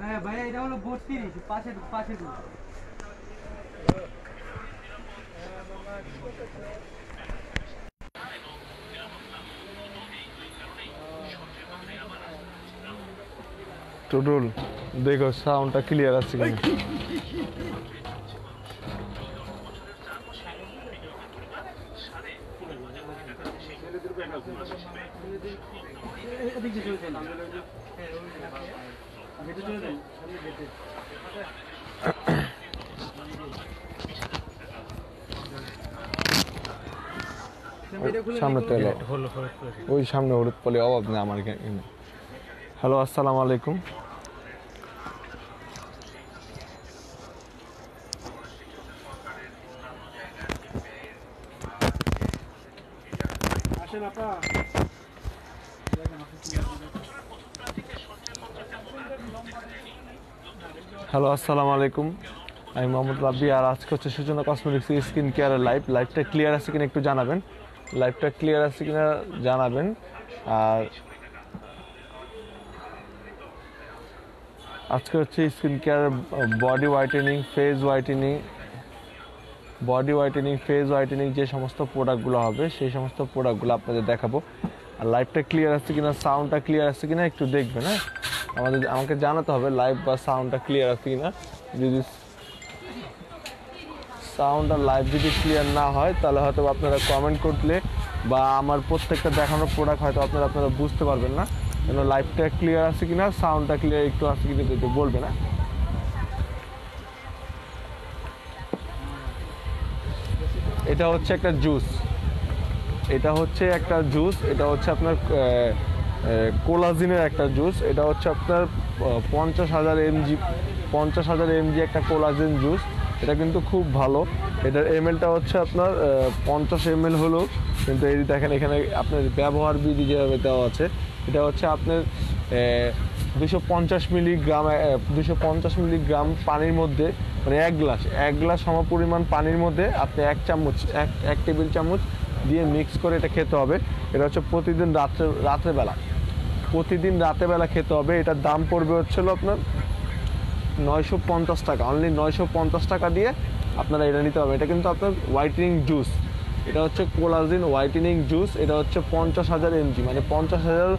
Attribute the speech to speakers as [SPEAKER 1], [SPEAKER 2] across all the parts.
[SPEAKER 1] হ্যাঁ ভাইয়া এটা হলো 32 পাশের
[SPEAKER 2] টুটুল দেখো সাউন্ডটা ক্লিয়ার আছে কিনা। সামনে তেল ওই সামনে হলুদ পলি অভাব নেই আমার এখানে। হ্যালো আসসালামু আলাইকুম। হ্যালো আসসালামু আলাইকুম, আমি মোহাম্মদ রাব্বি। আর আজকে হচ্ছে সূচনা কসমেটিক্স স্কিন কেয়ারের লাইভটা ক্লিয়ার আছে কিনা একটু জানাবেন। লাইভটা ক্লিয়ার আছে কিনা জানাবেন। আর আজকে হচ্ছে skin care body whitening, face whitening যে সমস্ত প্রোডাক্টগুলো হবে সেই সমস্ত প্রোডাক্টগুলো আপনাদের দেখাবো। আর লাইভটা ক্লিয়ার আছে কিনা, সাউন্ডটা ক্লিয়ার আছে কিনা একটু দেখবেন। হ্যাঁ, আমাকে জানাতে হবে লাইভ বা সাউন্ডটা ক্লিয়ার আছে কিনা। যদি সাউন্ড আর লাইভ যদি ক্লিয়ার না হয় তাহলে হয়তো আপনারা কমেন্ট করলে বা আমার প্রত্যেকটা দেখানোর প্রোডাক্ট হয়তো আপনারা বুঝতে পারবেন না। কেন লাইভটা ক্লিয়ার আছে কিনা, সাউন্ডটা ক্লিয়ার একটু আছে কিনা একটু বলবেন। না এটা হচ্ছে একটা জুস, এটা হচ্ছে আপনার কোলাজিনের একটা জুস। এটা হচ্ছে আপনার 50,000 mg একটা কোলাজেন জুস। এটা কিন্তু খুব ভালো। এটার ml-টা হচ্ছে আপনার 50 ml হলো, কিন্তু এই দেখেন এখানে আপনার ব্যবহার বিধি যেভাবে দেওয়া আছে। এটা হচ্ছে আপনার 250 মিলিগ্রাম পানির মধ্যে, মানে এক গ্লাস সমপরিমাণ পানির মধ্যে আপনি এক টেবিল চামচ দিয়ে মিক্স করে এটা খেতে হবে। এটা হচ্ছে প্রতিদিন রাত্রেবেলা খেতে হবে। এটার দাম পড়বে হচ্ছিল আপনার 950 টাকা, অনলি 950 টাকা দিয়ে আপনারা এটা নিতে হবে। এটা কিন্তু আপনার হোয়াইটেনিং জুস, এটা হচ্ছে কোলাজিন হোয়াইটেনিং জুস। এটা হচ্ছে 50,000 mg, মানে 50,000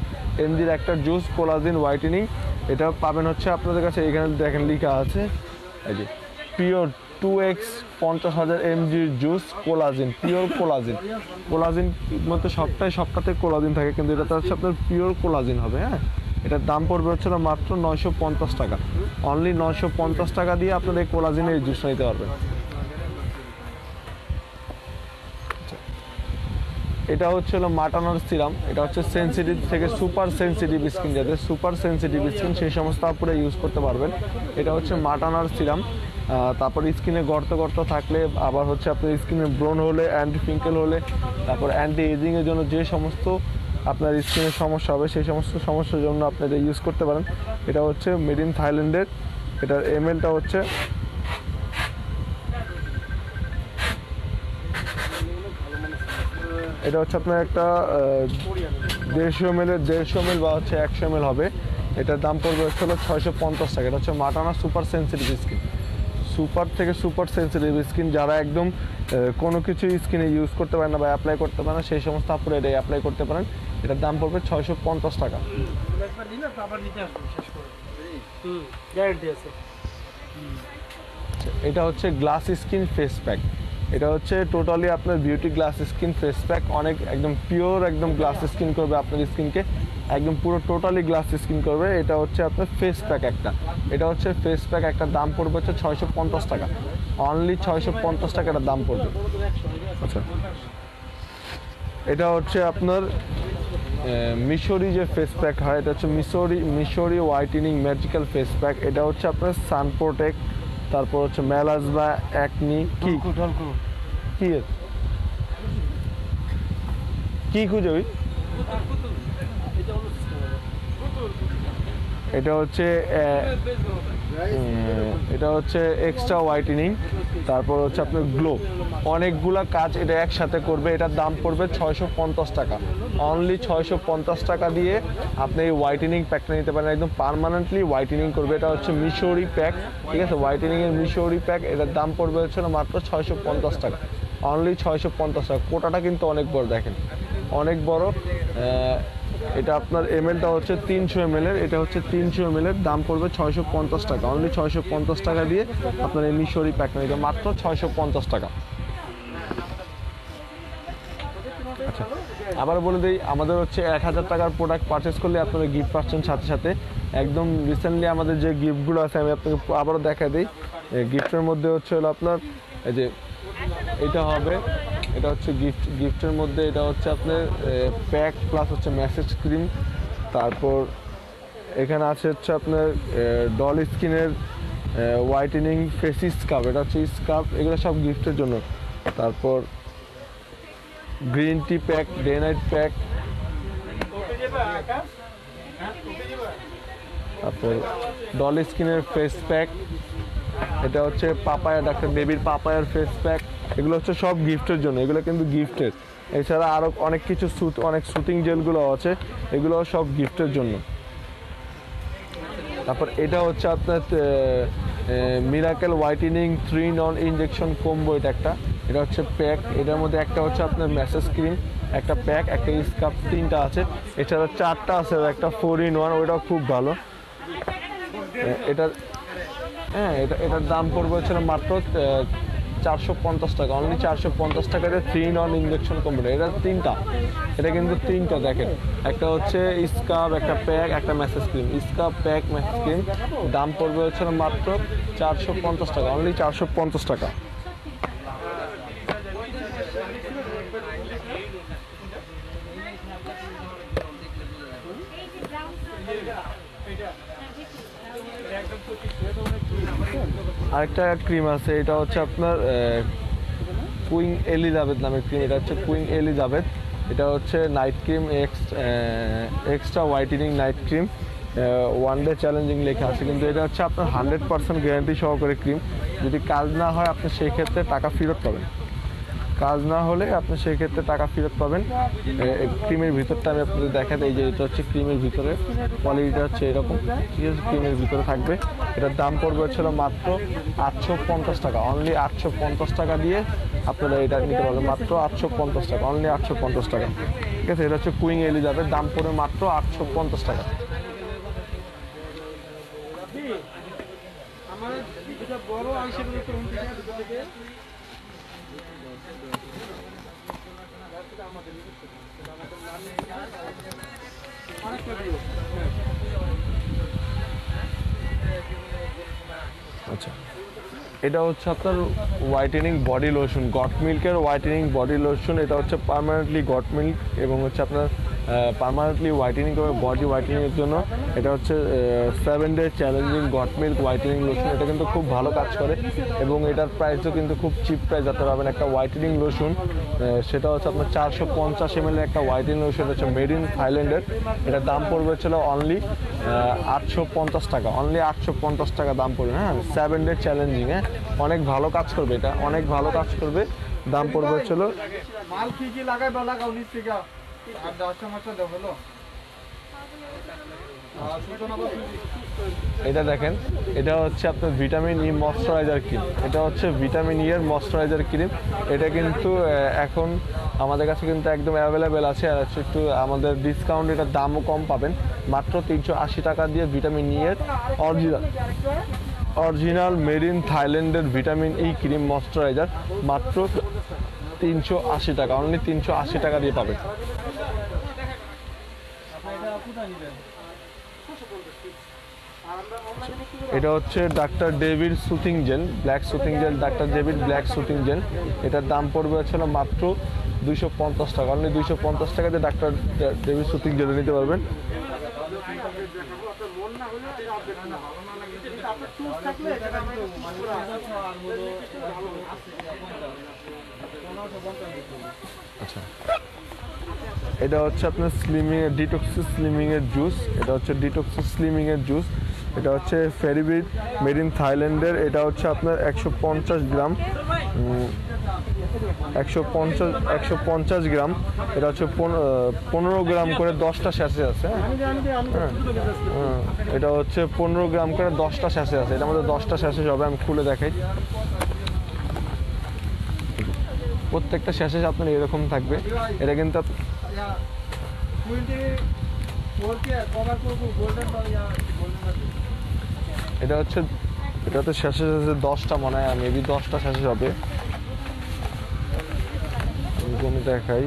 [SPEAKER 2] mg-র একটা জুস কোলাজিন হোয়াইটেনিং। এটা পাবেন হচ্ছে আপনাদের কাছে, এখানে দেখেন লেখা আছে এই যে pure 2x 50,000 mg juice collagen, pure collagen মধ্যে সবটাতে কোলাজিন থাকে, কিন্তু এটা হচ্ছে আপনার পিওর কোলাজিন হবে। হ্যাঁ, এটার দাম পড়বে হচ্ছে মাত্র 950 টাকা, অনলি 950 টাকা দিয়ে আপনারা এই কোলাজিনের এই জুসটা নিতে পারবেন। এটা হচ্ছে মাটানোর সিরাম। এটা হচ্ছে সেন্সিটিভ থেকে সুপার সেন্সিটিভ স্কিন, যাদের সুপার সেন্সিটিভ স্কিন সেই সমস্ত আপুরা ইউজ করতে পারবেন। এটা হচ্ছে মাটানোর সিরাম। তারপর স্কিনে গর্ত থাকলে, আবার হচ্ছে আপনার স্কিনে ব্রণ হলে, অ্যান্টি পিম্পল হলে, তারপর অ্যান্টি এজিংয়ের জন্য যে সমস্ত আপনার স্কিনের সমস্যা হবে সেই সমস্ত সমস্যার জন্য আপনি এটা ইউজ করতে পারেন। এটা হচ্ছে মেড ইন থাইল্যান্ডের। এটার ml-টা হচ্ছে আপনার একটা 150 ml বা হচ্ছে 100 ml হবে। এটার দাম পড়বে হচ্ছে 650 টাকা। এটা হচ্ছে মাটানা super sensitive skin, super sensitive skin, যারা একদম কোনো কিছু স্কিনে ইউজ করতে পারেন না বা অ্যাপ্লাই করতে পারেন না সেই সমস্ত আপনারা এটা অ্যাপ্লাই করতে পারেন। এটার দাম পড়বে 650 টাকা। এটা হচ্ছে গ্লাস স্কিন ফেস প্যাক। এটা হচ্ছে টোটালি আপনার beauty glass skin face pack, অনেক একদম পিওর একদম গ্লাস স্কিন করবে আপনার স্কিনকে, একদম পুরো টোটালি গ্লাস স্কিন করবে। এটা হচ্ছে আপনার ফেস প্যাক একটা, দাম পড়বে হচ্ছে 650 টাকা, অনলি 650 টাকা এটার দাম পড়বে। আচ্ছা, এটা হচ্ছে আপনার মিশরি যে ফেস প্যাক হয়, এটা হচ্ছে মিশরি হোয়াইটেনিং ম্যাজিক্যাল ফেস প্যাক। এটা হচ্ছে আপনার সান প্রোটেক্ট, তারপর হচ্ছে মেলাজমা, অ্যাকনি, কি কি এর কি খুঁজে ওই এটা হচ্ছে এক্সট্রা হোয়াইটেনিং, তারপর হচ্ছে আপনার গ্লো, অনেকগুলা কাজ এটা একসাথে করবে। এটার দাম পড়বে 650 টাকা, অনলি 650 টাকা দিয়ে আপনি এই হোয়াইটেনিং প্যাকটা নিতে পারেন, একদম পার্মানেন্টলি হোয়াইটেনিং করবে। এটা হচ্ছে মিশরি প্যাক, ঠিক আছে, হোয়াইটেনিংয়ের মিশরি প্যাক। এটার দাম পড়বে হচ্ছে মাত্র 650 টাকা, অনলি 650 টাকা। কোটাটা কিন্তু অনেক বড়, দেখেন অনেক বড়। এটা আপনার এমএলটা হচ্ছে 300 ml এর, এটা হচ্ছে 300 ml এর, দাম পড়বে 650 টাকা, অনলি 650 টাকা দিয়ে আপনার এই মিশরি প্যাকটা নিতে মাত্র 650 টাকা। আচ্ছা, আবার বলে দিই, আমাদের হচ্ছে 1000 টাকার প্রোডাক্ট পারচেস করলে আপনারা গিফট পাচ্ছেন সাথে সাথে। একদম রিসেন্টলি আমাদের যে গিফটগুলো আছে আমি আপনাকে আবারও দেখা দিই। গিফটের মধ্যে হচ্ছে হলো আপনার এই যে এটা হবে, এটা হচ্ছে গিফটের মধ্যে এটা হচ্ছে আপনার প্যাক প্লাস হচ্ছে ম্যাসেজ ক্রিম। তারপর এখানে আছে হচ্ছে আপনার ডল স্কিনের হোয়াইটেনিং ফেস স্কাব, এটা হচ্ছে স্কাব, এগুলো সব গিফটের জন্য। তারপর green tea pack, day night pack, তারপর ডল স্কিনের ফেস প্যাক, এটা হচ্ছে পাপায়া, ডাক্তার বেবির পাপায়ার ফেস প্যাক, এগুলো হচ্ছে সব গিফটের জন্য, এগুলো কিন্তু গিফটের। এছাড়া আরও অনেক কিছু অনেক সুতিং জেলগুলো আছে, এগুলো সব গিফটের জন্য। তারপর এটা হচ্ছে আপনার miracle whitening 3-in-1 injection combo, এটা হচ্ছে প্যাক। এটার মধ্যে একটা হচ্ছে আপনার ম্যাসেজ ক্রিম, একটা প্যাক, একটা স্কার্ফ, 3টা আছে। এছাড়া 4টা আছে, একটা 4-in-1, ওইটাও খুব ভালো। এটার দাম পড়বে হচ্ছে মাত্র 450 টাকা, অনলি 450 টাকাতে 3-in-1 ইনজেকশন কম্বো। এটা 3টা, এটা কিন্তু 3টা দেখেন, একটা হচ্ছে স্কার্ফ, একটা প্যাক, একটা message cream, scarf, pack, message cream, দাম পড়বে হচ্ছে মাত্র 450 টাকা, অনলি 450 টাকা। আরেকটা ক্রিম আছে, এটা হচ্ছে আপনার কুইং এলিজাবেথ নামের ক্রিম, এটা হচ্ছে কুইং এলিজাবেথ, এটা হচ্ছে night cream, extra whitening night cream, 1 day challenging লেখা আছে, কিন্তু এটা হচ্ছে আপনার 100% গ্যারান্টি সহকারে ক্রিম। যদি কাজ না হয় আপনি সেই ক্ষেত্রে টাকা ফেরত পাবেন, কাজ না হলে আপনি সেই ক্ষেত্রে টাকা ফেরত পাবেন। ক্রিমের ভিতরটা আমি আপনাদের দেখা দিই, যে এটা হচ্ছে ক্রিমের ভিতরে কোয়ালিটিটা হচ্ছে এরকম, ঠিক আছে, ক্রিমের ভিতরে থাকবে। এটার দাম পড়বে হচ্ছিল মাত্র 850 টাকা, অনলি 850 টাকা দিয়ে আপনারা এটা নিতে পারবেন, মাত্র 850 টাকা, অনলি 850 টাকা, ঠিক আছে। এটা হচ্ছে কুইং এলিজাবেথ, দাম পড়বে মাত্র 850 টাকা। আচ্ছা, এটা হচ্ছে আপনার হোয়াইটেনিং বডি লোশন, গট মিল্কের হোয়াইটেনিং বডি লোশন। এটা হচ্ছে পার্মানেন্টলি গট মিল্ক এবং হচ্ছে আপনার পার্মানেন্টলি হোয়াইটেনিং করবে বডি হোয়াইটেনিংয়ের জন্য। এটা হচ্ছে 7 day challenging goat milk whitening lotion, এটা কিন্তু খুব ভালো কাজ করে এবং এটার প্রাইসও কিন্তু খুব চিপ প্রাইস যেতে পারবেন। একটা হোয়াইটেনিং লোশন, সেটা হচ্ছে আপনার 450 ml একটা হোয়াইটেনিং লোশন, হচ্ছে মেড ইন থাইল্যান্ডের। এটার দাম পড়বে হচ্ছিল অনলি 850 টাকা, অনলি 850 টাকা দাম পড়বে। হ্যাঁ, 7 ডে চ্যালেঞ্জিং, হ্যাঁ, অনেক ভালো কাজ করবে, এটা অনেক ভালো কাজ করবে। দাম পড়বে হচ্ছিল
[SPEAKER 1] মাল কি কি লাগাই বা লাগাও নিচ থেকে আর 10 সমস্যা দেব হলো।
[SPEAKER 2] এটা দেখেন, এটা হচ্ছে আপনার ভিটামিন ই ময়শ্চারাইজার ক্রিম, এটা হচ্ছে ভিটামিন ই এর ময়শ্চারাইজার ক্রিম। এটা কিন্তু এখন আমাদের কাছে কিন্তু একদম অ্যাভেলেবেল আছে, আর একটু আমাদের ডিসকাউন্ট, এটার দামও কম পাবেন, মাত্র 380 টাকা দিয়ে ভিটামিন ই এর অরিজিনাল মেড ইন থাইল্যান্ডের ভিটামিন ই ক্রিম ময়শ্চারাইজার, মাত্র 380 টাকা, অনলি 380 টাকা দিয়ে পাবেন। এটা হচ্ছে doctor David soothing jail, black soothing jail, doctor David black soothing jail. এটার দাম পড়বে হচ্ছিল মাত্র 250 টাকা, অনলি 250 টাকা দিয়ে ডাক্তার ডেভিড সুথিং জেল নিতে পারবেন। আচ্ছা, এটা হচ্ছে আপনার স্লিমিং এর ডিটক্সিস স্লিমিং এর জুস। এটা হচ্ছে ডিটক্সিস স্লিমিং এর জুস। এটা হচ্ছে ফেরিবিট মেড ইন থাইল্যান্ডের। এটা হচ্ছে আপনার 150 গ্রাম, 150 গ্রাম। এটা হচ্ছে 15 গ্রাম করে 10টা স্যাশে আছে। এটা হচ্ছে 15 গ্রাম করে 10টা স্যাশে আছে। এটার মধ্যে 10টা স্যাশে হবে। আমি খুলে দেখাই। প্রত্যেকটা স্যাশে আপনার এরকম থাকবে। এটা কিন্তু এটা হচ্ছে, এটা তো শেষে শেষে 10টা মনে হয়, মেবি 10টা শেষে হবে। আমি কোনো দেখাই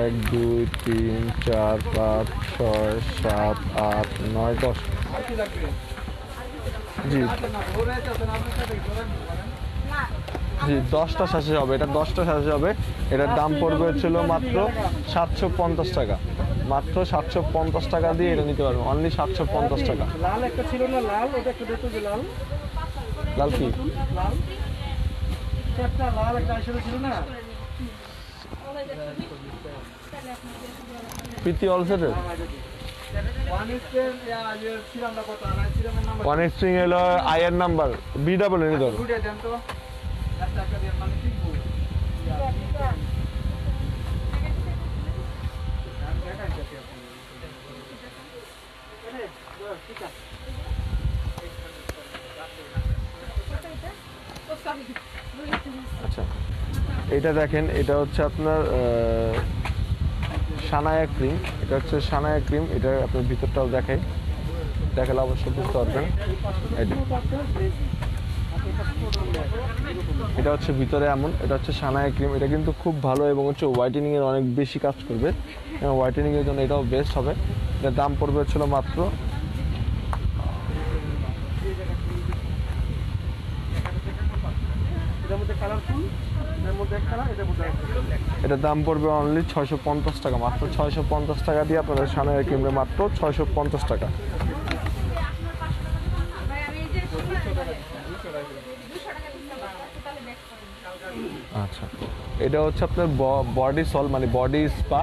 [SPEAKER 2] 1 2 3 4 5 6 7 8 9 10। জি জি, 10টা শেষে হবে। এটা 10টা শেষে হবে। এটার দাম পড়বে ছিল মাত্র 750 টাকা। মাত্র 750 টাকা দিয়ে এটা নিতে পারবো। অনলি 750 টাকা।
[SPEAKER 1] লাল একটা ছিল না, লাল ওটা একটু দেখো যে লাল।
[SPEAKER 2] লাল কি?
[SPEAKER 1] লাল একটা লাল একটা ছিল না।
[SPEAKER 2] প্রীতি অলসেটের ওয়ান স্ট্রিং হলো আইয়ের নাম্বার বি ডাবল এনে ধরো। আচ্ছা, এটা দেখেন, এটা হচ্ছে আপনার সানায়া ক্রিম। এটা হচ্ছে সানায়া ক্রিম। এটা আপনার ভিতরটাও দেখালে অবশ্যই বুঝতে পারবেন। এটা হচ্ছে ভিতরে এমন। এটা হচ্ছে সানায়া ক্রিম। এটা কিন্তু খুব ভালো এবং হচ্ছে হোয়াইটেনিং এর অনেক বেশি কাজ করবে। হোয়াইটেনিং এর জন্য এটাও বেস্ট হবে। এটার দাম পড়বে হচ্ছিল মাত্র এটার দাম পড়বে অনলি 650 টাকা। মাত্র 650 টাকা দিয়ে আপনাদের সানায়া ক্রিমটা মাত্র 650 টাকা। আচ্ছা, এটা হচ্ছে আপনার বডি সল, মানে বডি স্পা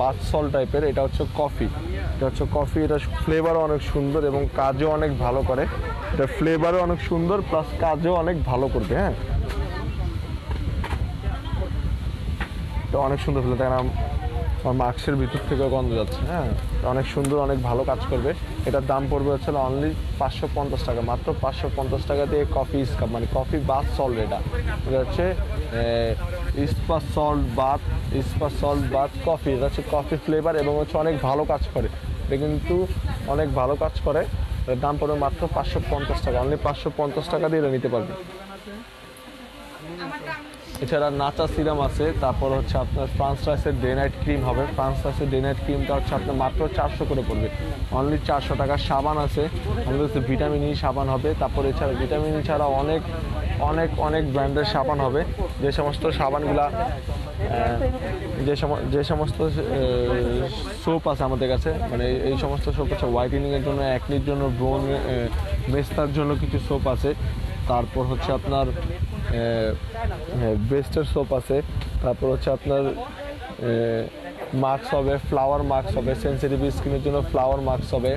[SPEAKER 2] বাথ সল টাইপের। এটা হচ্ছে কফি। এটা হচ্ছে কফি। এটা ফ্লেভারও অনেক সুন্দর এবং কাজও অনেক ভালো করে। এটা ফ্লেভারও অনেক সুন্দর প্লাস কাজও অনেক ভালো করবে। হ্যাঁ, এটা অনেক সুন্দর ফেলে দেখেন, আমার মাস্কের ভিতর থেকেও গন্ধ যাচ্ছে। হ্যাঁ, অনেক সুন্দর, অনেক ভালো কাজ করবে। এটার দাম পড়বে হচ্ছে অনলি 550 টাকা। মাত্র 550 টাকা দিয়ে কফি স্কাপ, মানে কফি বাথ সল্ট। এটা হচ্ছে স্পা সল্ট বাথ কফি। এটা হচ্ছে কফি ফ্লেভার এবং হচ্ছে অনেক ভালো কাজ করে। এটা কিন্তু অনেক ভালো কাজ করে। এর দাম পড়বে মাত্র 550 টাকা। অনলি 550 টাকা দিয়ে এটা নিতে পারবে। এছাড়া নাচা সিরাম আছে। তারপর হচ্ছে আপনার ফ্রান্স রাইসের ডে নাইট ক্রিম হবে। ফ্রান্স রাইসের ডে নাইট ক্রিমটা হচ্ছে আপনার মাত্র 400 করে পড়বে। অনলি 400 টাকা। সাবান আছে আমাদের হচ্ছে ভিটামিন ই সাবান হবে। তারপর এছাড়া ভিটামিন ই ছাড়া অনেক অনেক অনেক ব্র্যান্ডের সাবান হবে। যে সমস্ত সাবানগুলা যে সমস্ত সোপ আছে আমাদের কাছে, মানে এই সমস্ত সোপ হচ্ছে হোয়াইটেনিংয়ের জন্য, অ্যাকনির জন্য, ব্রোন মেস্তার জন্য কিছু সোপ আছে। তারপর হচ্ছে আপনার বেস্টের সোপ আছে। তারপর হচ্ছে আপনার মাস্ক হবে, ফ্লাওয়ার মাস্ক হবে। সেন্সিটিভ স্কিনের জন্য ফ্লাওয়ার মাস্ক হবে।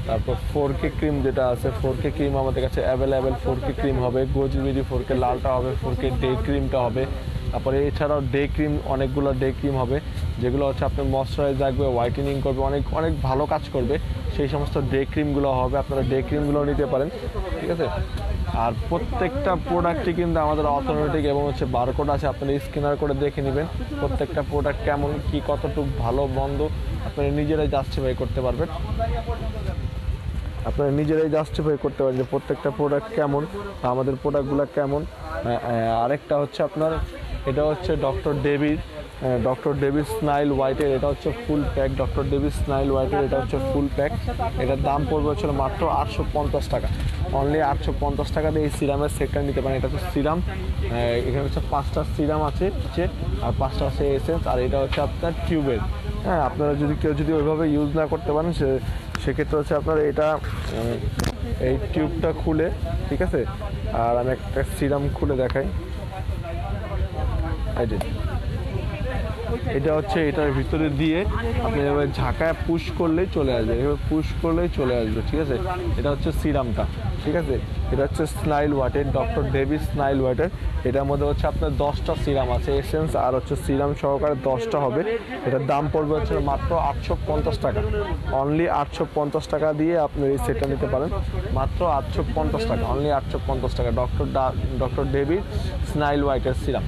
[SPEAKER 2] তারপর 4K ক্রিম যেটা আছে, 4K ক্রিম আমাদের কাছে অ্যাভেলেবেল। 4K ক্রিম হবে, গোজমেরি 4K লালটা হবে, 4K ডে ক্রিমটা হবে। তারপরে এছাড়াও ডে ক্রিম, অনেকগুলো ডে ক্রিম হবে যেগুলো হচ্ছে আপনার ময়শ্চারাইজ রাখবে, হোয়াইটেনিং করবে, অনেক অনেক ভালো কাজ করবে। সেই সমস্ত ডে ক্রিমগুলো হবে। আপনারা ডে ক্রিমগুলো নিতে পারেন, ঠিক আছে। আর প্রত্যেকটা প্রোডাক্টই কিন্তু আমাদের অথেন্টিক এবং হচ্ছে বারকোড আছে। আপনারা স্ক্যানার করে দেখে নেবেন প্রত্যেকটা প্রোডাক্ট কেমন কি, কতটুকু ভালো মন্দ আপনারা নিজেরাই জাস্টিফাই করতে পারবেন। আপনারা নিজেরাই জাস্টিফাই করতে পারেন যে প্রত্যেকটা প্রোডাক্ট কেমন, আমাদের প্রোডাক্টগুলো কেমন। আরেকটা হচ্ছে আপনার, এটা হচ্ছে ডক্টর ডেভিস স্নাইল হোয়াইটের। এটা হচ্ছে ফুল প্যাক। ডক্টর ডেভিস স্নাইল হোয়াইটের এটা হচ্ছে ফুল প্যাক। এটার দাম পড়বে হচ্ছে মাত্র 850 টাকা। অনলি 850 টাকা দিয়ে এই সিরামের সেটটা নিতে পারেন। এটা হচ্ছে সিরাম। এখানে হচ্ছে 5টা সিরাম আছে আর 5টা আছে এসেন্স। আর এটা হচ্ছে আপনার টিউবের। হ্যাঁ, আপনারা যদি কেউ ওইভাবে ইউজ না করতে পারেন সেক্ষেত্রে হচ্ছে আপনার এটা এই টিউবটা খুলে, ঠিক আছে, আর আমি একটা সিরাম খুলে দেখাই। এই যে এটা হচ্ছে এটার ভিতরে দিয়ে আপনি এভাবে ঝাঁকায় পুশ করলেই চলে আসবে, এভাবে পুশ করলেই চলে আসবে, ঠিক আছে। এটা হচ্ছে সিরামটা, ঠিক আছে। এটা হচ্ছে স্নাইল water, doctor Davis snail water. এটার মধ্যে হচ্ছে আপনার 10টা সিরাম আছে, এসেন্স আর হচ্ছে সিরাম সহকারে 10টা হবে। এটার দাম পড়বে হচ্ছে মাত্র 850 টাকা। অনলি 850 টাকা দিয়ে আপনি এই সেটটা নিতে পারেন, মাত্র 850 টাকা, অনলি 850 টাকা। Doctor Davis snail water serum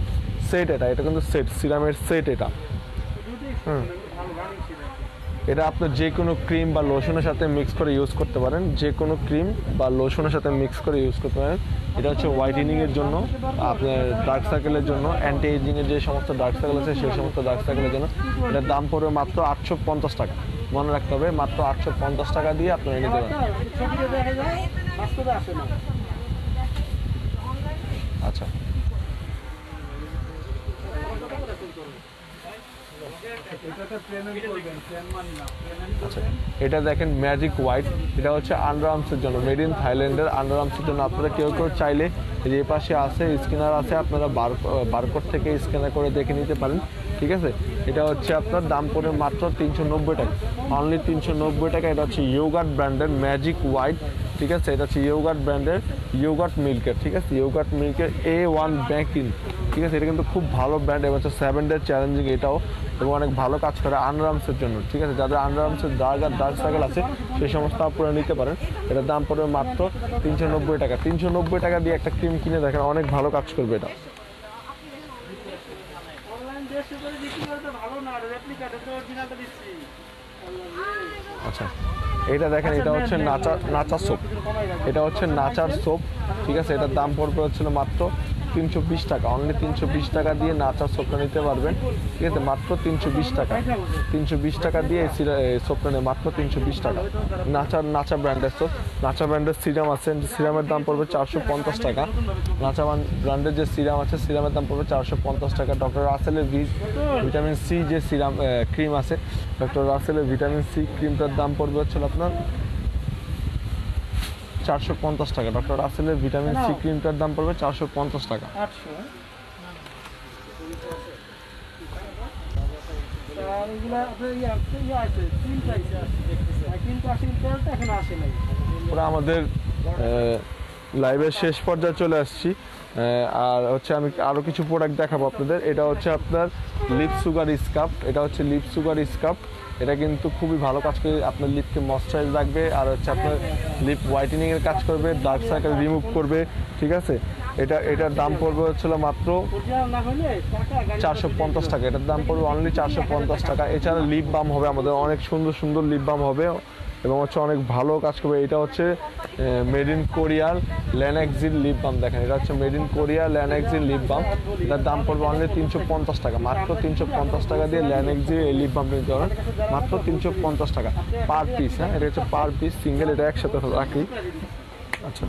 [SPEAKER 2] set. এটা কিন্তু সেট, সিরামের সেট এটা। এটা আপনার যে কোনো ক্রিম বা লোশনের সাথে মিক্স করে ইউজ করতে পারেন, যে কোনো ক্রিম বা লোশনের সাথে মিক্স করে ইউজ করতে পারেন। এটা হচ্ছে হোয়াইটেনিংয়ের জন্য, আপনার ডার্ক সার্কেলের জন্য, অ্যান্টি এজিংয়ের যে সমস্ত ডার্ক সার্কেল আছে সেই সমস্ত ডার্ক সার্কেলের জন্য। এটার দাম পড়বে মাত্র 850 টাকা। মনে রাখতে হবে, মাত্র 850 টাকা দিয়ে আপনারা নিতে পারেন। আচ্ছা, আচ্ছা, এটা দেখেন ম্যাজিক হোয়াইট। এটা হচ্ছে আন্ডার আর্মসের জন্য, মেড ইন থাইল্যান্ডের আন্ডার আর্মসের জন্য। আপনারা কেউ চাইলে যে পাশে আছে স্ক্যানার আছে, আপনারা বারকোড থেকে স্ক্যানার করে দেখে নিতে পারেন, ঠিক আছে। এটা হচ্ছে আপনার দাম পড়বে মাত্র 390 টাকা, অনলি 390 টাকা। এটা হচ্ছে ইয়োগার্ট ব্র্যান্ডের ম্যাজিক হোয়াইট, ঠিক আছে। এটা হচ্ছে ইয়োগার্ট ব্র্যান্ডের ইয়োগার্ট মিল্কের, ঠিক আছে, ইয়োগার্ট মিল্কের A1 ব্যাকিং, ঠিক আছে। এটা কিন্তু খুব ভালো ব্র্যান্ড, এবং হচ্ছে 7 ডে চ্যালেঞ্জিং এটাও, এবং অনেক ভালো কাজ করে আন্ডার আর্মসের জন্য, ঠিক আছে। যাদের আন্ডার আর্মসের ডার্ক সার্কেল আছে সেই সমস্ত আপনারা নিতে পারেন। এটার দাম পড়বে মাত্র 390 টাকা। 390 টাকা দিয়ে একটা ক্রিম কিনে দেখেন, অনেক ভালো কাজ করবে এটা। আচ্ছা, এটা দেখেন, এটা হচ্ছে নাচার সোপ। এটা হচ্ছে নাচার সোপ, ঠিক আছে। এটার দাম পড়বে হচ্ছিল মাত্র 320 টাকা, অনলি 320 টাকা দিয়ে নাচার সোপটা নিতে পারবেন, ঠিক আছে। মাত্র 320 টাকা, 320 টাকা দিয়ে সোপটা নেই, মাত্র 320 টাকা। নাচা ব্র্যান্ডের সোপ, নাচা ব্র্যান্ডের সিরাম আছে, সিরামের দাম পড়বে 450 টাকা। নাচা ব্র্যান্ডের যে সিরাম আছে, সিরামের দাম পড়বে 450 টাকা। ডক্টর রাসেলের ভিটামিন সি যে সিরাম ক্রিম আছে, ডক্টর রাসেলের ভিটামিন সি ক্রিমটার দাম পড়বে হচ্ছে আপনার 450 টাকা। ডক্টর রাসেলের ভিটামিন সি ক্রিমটার দাম পড়বে 450 টাকা। পুরো আমাদের লাইভের শেষ পর্যায়ে চলে আসছি, আর হচ্ছে আমি আরও কিছু প্রোডাক্ট দেখাবো আপনাদের। এটা হচ্ছে আপনার লিপ সুগার স্কাপ। এটা হচ্ছে লিপ সুগার স্কাপ। এটা কিন্তু খুবই ভালো কাজ করে, আপনার লিপকে ময়শ্চারাইজ রাখবে, আর হচ্ছে আপনার লিপ হোয়াইটেনিংয়ের কাজ করবে, ডার্ক সার্কেল রিমুভ করবে, ঠিক আছে। এটার দাম পড়বে হচ্ছিল মাত্র 450 টাকা। এটার দাম পড়বে অনলি 450 টাকা। এছাড়া লিপ বাম হবে আমাদের, অনেক সুন্দর সুন্দর লিপ বাম হবে, এবং হচ্ছে অনেক ভালো কাজ করবে। এটা হচ্ছে মেড ইন কোরিয়ার ল্যানাক্সিল লিপ বাম। দেখেন, এটা হচ্ছে made in Korea Lanaxil lip balm. এটার দাম পড়বে অনলি 350 টাকা, মাত্র 350 টাকা দিয়ে ল্যানাক্সিল এই লিপ বাম নিতে পারেন, মাত্র 350 টাকা পার পিস। হ্যাঁ, এটা হচ্ছে পার পিস, সিঙ্গেল, এটা একসাথে রাখি। আচ্ছা,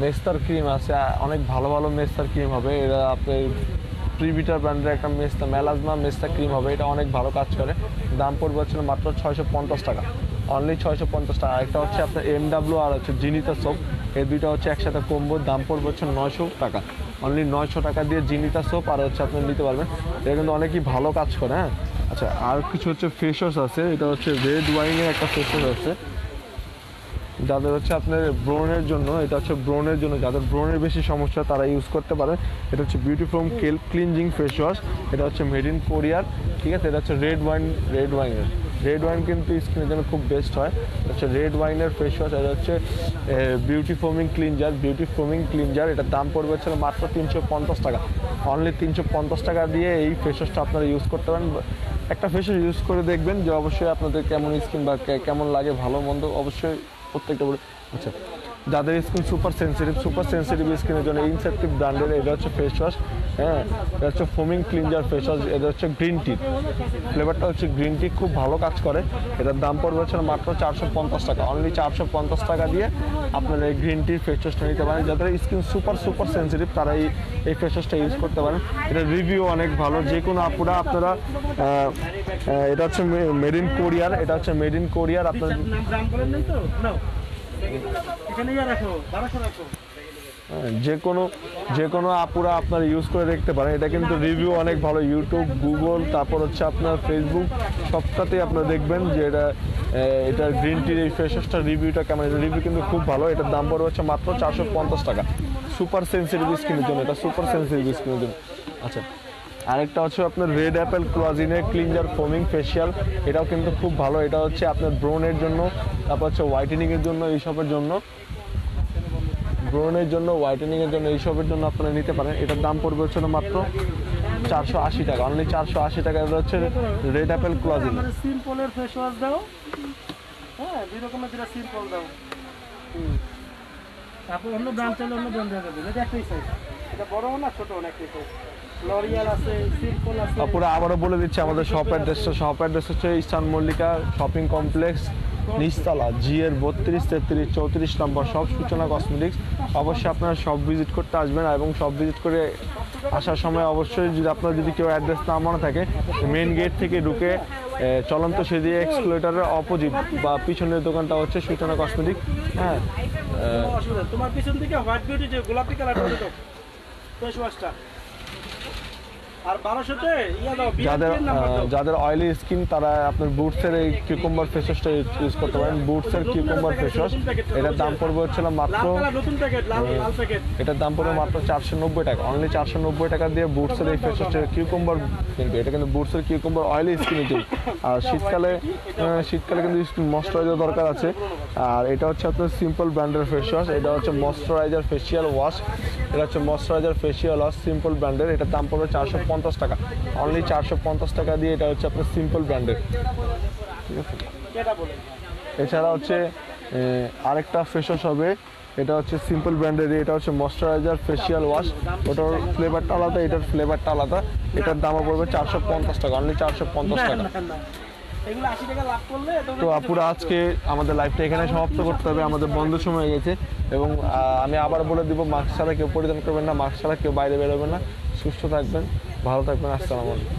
[SPEAKER 2] মেস্তার ক্রিম আছে, অনেক ভালো ভালো মেস্তার ক্রিম হবে। এটা আপনার প্রিভিটার ব্র্যান্ডের একটা মেলাজমা মেস্তা ক্রিম হবে, এটা অনেক ভালো কাজ করে। দাম পড়বে হচ্ছে মাত্র 650 টাকা, অনলি 650 টাকা। একটা হচ্ছে আপনার MW আর হচ্ছে জিনিতা সোপ, এই দুইটা হচ্ছে একসাথে কম্বো, দাম পড়বে হচ্ছে 900 টাকা, অনলি 900 টাকা দিয়ে জিনিতা সোপ আর হচ্ছে আপনি নিতে পারবেন। এটা কিন্তু অনেকই ভালো কাজ করে। হ্যাঁ, আচ্ছা, আর কিছু হচ্ছে ফেস ওয়াশ আছে। এটা হচ্ছে রেড ওয়াইনের একটা ফেস ওয়াশ আছে, যাদের হচ্ছে আপনার ব্রণের জন্য, এটা হচ্ছে ব্রণের জন্য, যাদের ব্রণের বেশি সমস্যা তারা ইউজ করতে পারে। এটা হচ্ছে beauty from cleansing face wash. এটা হচ্ছে মেড ইন কোরিয়ার, ঠিক আছে। এটা হচ্ছে রেড ওয়াইন কিন্তু স্কিনের জন্য খুব বেস্ট হয়। এটা হচ্ছে রেড ওয়াইনের ফেস ওয়াশ। এটা হচ্ছে বিউটি ফোমিং ক্লিনজার। এটার দাম পড়বে হচ্ছে মাত্র 350 টাকা, অনলি 350 টাকা দিয়ে এই ফেস ওয়াশটা আপনারা ইউজ করতে পারেন। একটা ফেস ওয়াশ ইউজ করে দেখবেন যে অবশ্যই আপনাদের কেমন স্কিন বা কেমন লাগে, ভালো মন্দ অবশ্যই প্রত্যেকটা। আচ্ছা, যাদের স্কিন সুপার সেন্সিটিভ স্কিনের জন্য ইনসেপটিভ ব্র্যান্ডের এটা হচ্ছে ফেস ওয়াশ। হ্যাঁ, এটা হচ্ছে ফোমিং ক্লিনজার ফেস ওয়াশ, এটা হচ্ছে গ্রিন টি, ফ্লেভারটা হচ্ছে গ্রিন টি, খুব ভালো কাজ করে। এটার দাম পড়বে হচ্ছে মাত্র 450 টাকা, অনলি 450 টাকা দিয়ে আপনারা এই গ্রিন টির ফেস ওয়াশটা নিতে পারেন। যাদের স্কিন সুপার সেন্সিটিভ তারা এই ফেস ওয়াশটা ইউজ করতে পারেন। এটা রিভিউ অনেক ভালো, যে কোনো আপুরা আপনারা এটা হচ্ছে মেড ইন কোরিয়ার, এটা হচ্ছে মেড ইন কোরিয়ার। আপনার যে কোনো আপুরা আপনারা ইউজ করে দেখতে পারেন। এটা কিন্তু রিভিউ অনেক ভালো, ইউটিউব, গুগল, তারপর হচ্ছে আপনার ফেসবুক, সবটাতেই আপনারা দেখবেন যে এটা গ্রিন টির এই ফেস ওয়াশটার রিভিউটা কেমন। এটা রিভিউ কিন্তু খুব ভালো। এটার দাম পড়বে হচ্ছে মাত্র 450 টাকা, সুপার সেন্সিটিভ স্কিনের জন্য, এটা সুপার সেন্সিটিভ স্কিনের জন্য। আচ্ছা, আরেকটা হচ্ছে আপনার রেড অ্যাপেল ক্লোজিনের ক্লিনজার ফোমিং ফেশিয়াল, এটাও কিন্তু খুব ভালো। এটা হচ্ছে আপনার ব্রোনের জন্য, তারপর হচ্ছে হোয়াইটেনিংয়ের জন্য, এইসবের জন্য, ব্রোনের জন্য, হোয়াইটেনিংয়ের জন্য, এইসবের জন্য আপনারা নিতে পারেন। এটার দাম পড়বে হচ্ছে মাত্র 480 টাকা, অনলি 480 টাকা। এটা হচ্ছে রেড অ্যাপেল ক্লোজিন।
[SPEAKER 3] সিম্পলের ফেস ওয়াশ দাও, হ্যাঁ, দুই রকমের যেটা সিম্পল দাও, তারপর অন্য ব্র্যান্ড চাইলে অন্য ব্র্যান্ড দেওয়া যাবে। এটা একটাই সাইজ, এটা বড় না ছোট না, একটাই সাইজ। লরিয়াল আছে, সিম্পল আছে।
[SPEAKER 2] পুরো আবারও বলে দিচ্ছি আমাদের শপ অ্যাড্রেস হচ্ছে ইস্টার্ন মল্লিকা শপিং কমপ্লেক্স, নিচতলা, জিএর 32, 33, 34 নম্বর সব, সূচনা কসমেটিক্স। অবশ্যই আপনারা সব ভিজিট করতে আসবেন, এবং সব ভিজিট করে আসার সময় অবশ্যই যদি কেউ অ্যাড্রেস না মনে থাকে, মেন গেট থেকে ঢুকে চলন্ত সেদিকে এক্সক্লেটারের অপোজিট বা পিছনের দোকানটা হচ্ছে সূচনা কসমেটিক্স। হ্যাঁ,
[SPEAKER 3] তোমার পিছন থেকে হোয়াইট বিউটি যে গোলাপি কালারটা ওটা ফেস ওয়াশটা, আর 1200-তে ইয়া দাও,
[SPEAKER 2] যাদের অয়েলি স্কিন তারা আপনার বুটসের এই কিউকাম্বার ফেস ওয়াশটা ইউজ করতে পারেন। বুটসের কিউকাম্বার ফেস ওয়াশ, এটার দাম পড়বে হচ্ছে মাত্র,
[SPEAKER 3] নতুন প্যাকেট, লাল প্যাকেট,
[SPEAKER 2] এটার দাম পড়বে মাত্র 490 টাকা, অনলি 490 টাকা দিয়ে বুটসের এই ফেস ওয়াশটা কিউকাম্বার, কিন্তু এটা কিন্তু বুটসের কিউকাম্বার অয়েলি স্কিনের জন্য। আর শীতকালে কিন্তু ময়শ্চারাইজার দরকার আছে। আর এটা হচ্ছে আপনার সিম্পল ব্র্যান্ডের ফেস ওয়াশ, এটা হচ্ছে ময়শ্চারাইজার ফেসিয়াল ওয়াশ, এটা হচ্ছে ময়শ্চারাইজার ফেসিয়াল ওয়াশ সিম্পল ব্র্যান্ডের। এটার দাম পড়বে 450 টাকা, অনলি 450 টাকা দিয়ে। এটা হচ্ছে আপনার সিম্পল ব্র্যান্ডের, ঠিক আছে। এছাড়া হচ্ছে আরেকটা ফেস ওয়াশ হবে, এটা হচ্ছে সিম্পল ব্র্যান্ডের, এটা হচ্ছে ময়শ্চারাইজার ফেসিয়াল ওয়াশ, ওটার ফ্লেভারটা আলাদা, এটার ফ্লেভারটা আলাদা। এটার দামও পড়বে 450 টাকা, অনলি 450 টাকা। তো আপুরা আজকে আমাদের লাইভটা এখানে সমাপ্ত করতে হবে, আমাদের বন্ধ সময় হয়ে গেছে। এবং আমি আবার বলে দিব, মাস্ক ছাড়া কেউ পরিধান করবেন না, মাস্ক ছাড়া কেউ বাইরে বেরোবেন না। সুস্থ থাকবেন, ভালো থাকবেন, আসসালামু আলাইকুম।